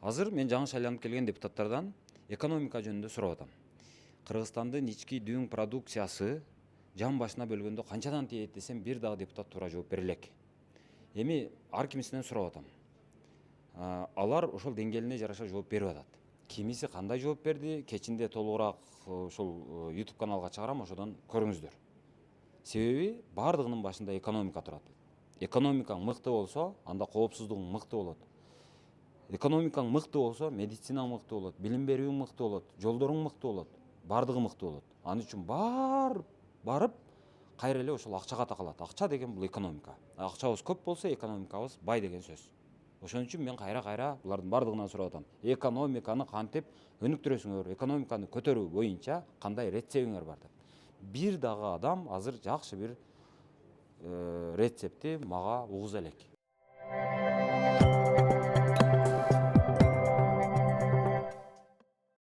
Азыр мен жаңы шайланып келген депутаттардан экономика жөнүндө сурап атам. Кыргызстандын ички дүйүн продукциясы жан башына бөлгөндө канчадан тиет десем, бир дагы депутат туура жооп бере элек. Эми ар кимисинен сурап атам. Алар ошол деңгээлине жараша жооп берип атат. Кимиси кандай жооп берди, кечинде толугураак ушул YouTube каналга чыгарам, ошодон көрүңүздөр. Себеби бардыгынын башында экономика турат. Экономикаң мыкты болсо, анда коопсуздугуң мыкты болот. Экономикаң мыкты болсо, медицинаң мыкты болот, билим берүүң мыкты болот, жолдоруң мыкты болот, бардыгы мыкты болот. Ал үчүн барып кайра эле ошол акчага такалат. Акча деген бул экономика. Акчабыз көп болсо, экономикабыз бай деген сөз. Ошон үчүн мен кайра булардын бардыгынан сурап атам. Экономиканы кантип өнүктүрөсүңөр, экономиканы көтөрүү боюнча кандай рецептиңер бар деп. Бир дагы адам азыр жакшы бир рецепти мага угуза элек.